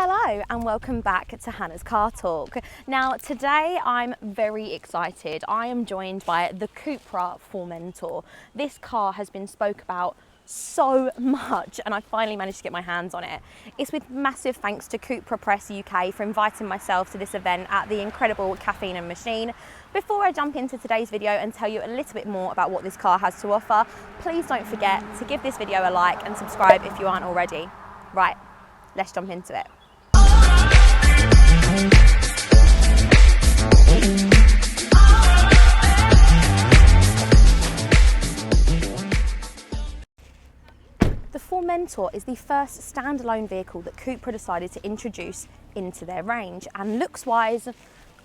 Hello and welcome back to Hannah's Car Talk. Now today I'm very excited. I am joined by the Cupra Formentor. This car has been spoke about so much and I finally managed to get my hands on it. It's with massive thanks to Cupra Press UK for inviting myself to this event at the incredible Caffeine and Machine. Before I jump into today's video and tell you a little bit more about what this car has to offer, please don't forget to give this video a like and subscribe if you aren't already. Right, let's jump into it. The Formentor is the first standalone vehicle that Cupra decided to introduce into their range, and looks-wise,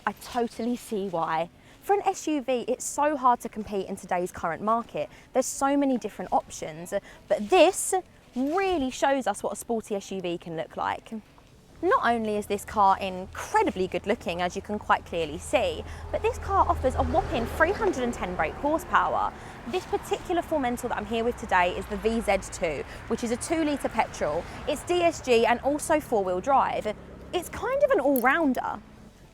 I totally see why. For an SUV, it's so hard to compete in today's current market. There's so many different options, but this really shows us what a sporty SUV can look like. Not only is this car incredibly good looking, as you can quite clearly see, but this car offers a whopping 310 brake horsepower. This particular Formentor that I'm here with today is the Vz2, which is a 2-litre petrol. It's DSG and also 4-wheel drive. It's kind of an all-rounder.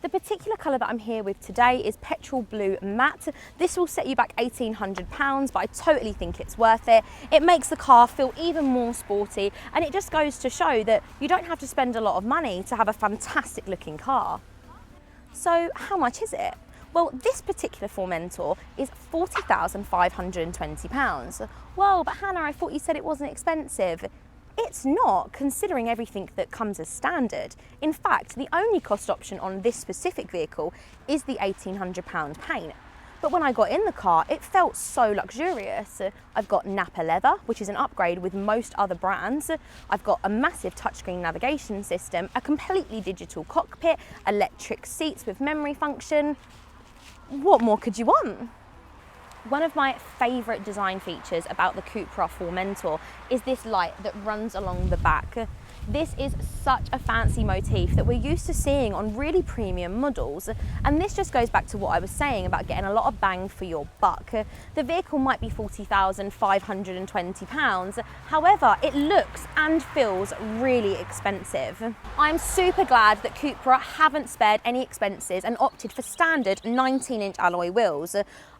The particular colour that I'm here with today is petrol blue matte. This will set you back £1,800, but I totally think it's worth it. It makes the car feel even more sporty, and it just goes to show that you don't have to spend a lot of money to have a fantastic looking car. So how much is it? Well, this particular Formentor is £40,520. Well, but Hannah, I thought you said it wasn't expensive. It's not, considering everything that comes as standard. In fact, the only cost option on this specific vehicle is the £1,800 paint. But when I got in the car, it felt so luxurious. I've got Napa leather, which is an upgrade with most other brands. I've got a massive touchscreen navigation system, a completely digital cockpit, electric seats with memory function. What more could you want? One of my favourite design features about the Cupra Formentor is this light that runs along the back. This is such a fancy motif that we're used to seeing on really premium models, and this just goes back to what I was saying about getting a lot of bang for your buck. The vehicle might be £40,520, however, it looks and feels really expensive. I'm super glad that Cupra haven't spared any expenses and opted for standard 19-inch alloy wheels.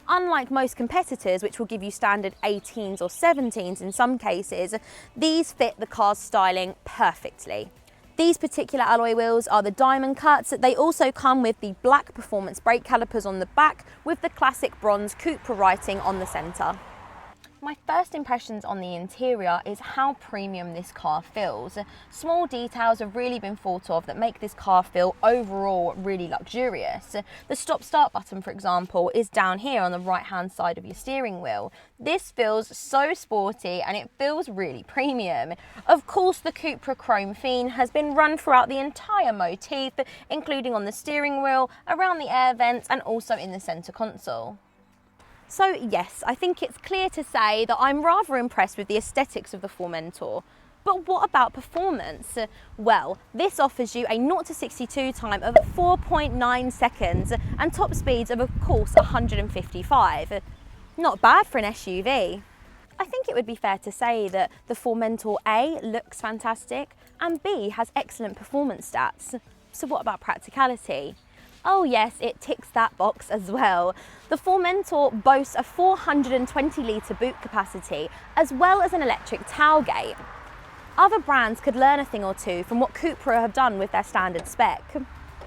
Unlike most competitors, which will give you standard 18s or 17s in some cases, these fit the car's styling perfectly. These particular alloy wheels are the diamond cuts. They also come with the black performance brake calipers on the back with the classic bronze Cupra writing on the centre. My first impressions on the interior is how premium this car feels. Small details have really been thought of that make this car feel overall really luxurious. The stop-start button, for example, is down here on the right-hand side of your steering wheel. This feels so sporty and it feels really premium. Of course, the Cupra chrome theme has been run throughout the entire motif, including on the steering wheel, around the air vents and also in the centre console. So yes, I think it's clear to say that I'm rather impressed with the aesthetics of the Formentor. But what about performance? Well, this offers you a 0 to 62 time of 4.9 seconds and top speeds of course, 155. Not bad for an SUV. I think it would be fair to say that the Formentor A looks fantastic and B has excellent performance stats. So what about practicality? Oh yes, it ticks that box as well. The Formentor boasts a 420-litre boot capacity, as well as an electric tailgate. Other brands could learn a thing or two from what Cupra have done with their standard spec.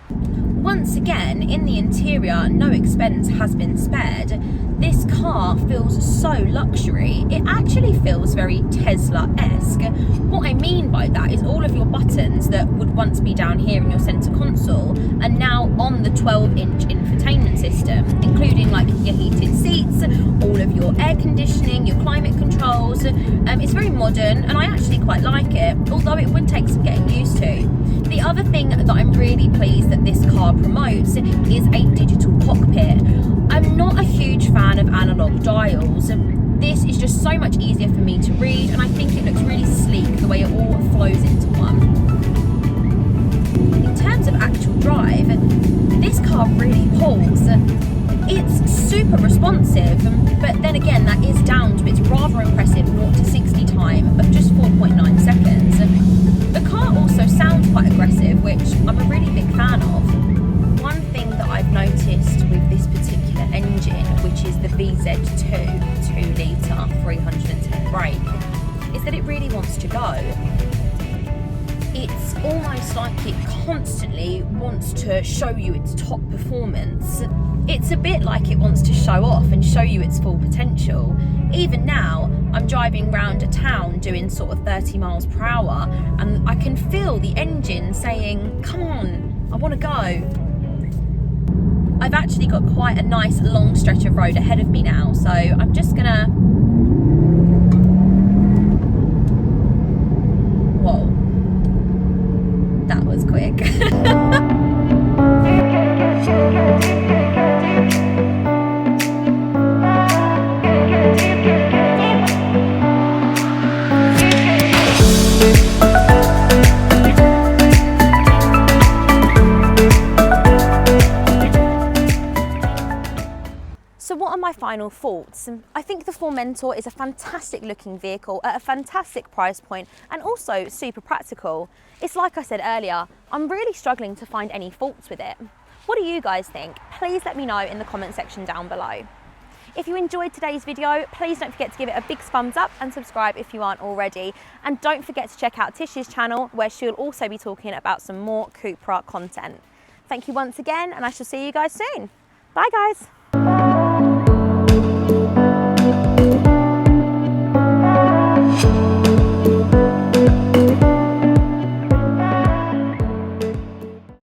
Once again, in the interior, no expense has been spared. This car feels so luxury, it actually feels very Tesla-esque. What I mean by that is all of your buttons that would once be down here in your centre console are now on the 12-inch infotainment system, including like your heated seats, all of your air conditioning, your climate controls. It's very modern and I actually quite like it, although it would take some getting used to. The other thing that I'm really pleased that this car promotes is a digital cockpit. I'm not a huge fan of analog dials. This is just so much easier for me to read and I think it looks really sleek the way it all flows into one. In terms of actual drive, this car really pulls. It's super responsive, but then again that is down to its rather impressive 0 to 60 time of just 4.9 seconds. The car also sounds quite aggressive, which I'm a really big fan of. One thing that I've noticed with this particular engine, which is the Vz2 2 litre 310 brake, is that it really wants to go. It's almost like it constantly wants to show you its top performance. It's a bit like it wants to show off and show you its full potential. Even now, I'm driving round a town doing sort of 30 miles per hour, and I can feel the engine saying, come on, I want to go. I've actually got quite a nice long stretch of road ahead of me now, so I'm just gonna... Whoa. That was quick. So what are my final thoughts? I think the Formentor is a fantastic looking vehicle at a fantastic price point and also super practical. It's like I said earlier, I'm really struggling to find any faults with it. What do you guys think? Please let me know in the comment section down below. If you enjoyed today's video, please don't forget to give it a big thumbs up and subscribe if you aren't already. And don't forget to check out Tish's channel, where she'll also be talking about some more Cupra content. Thank you once again, and I shall see you guys soon. Bye guys.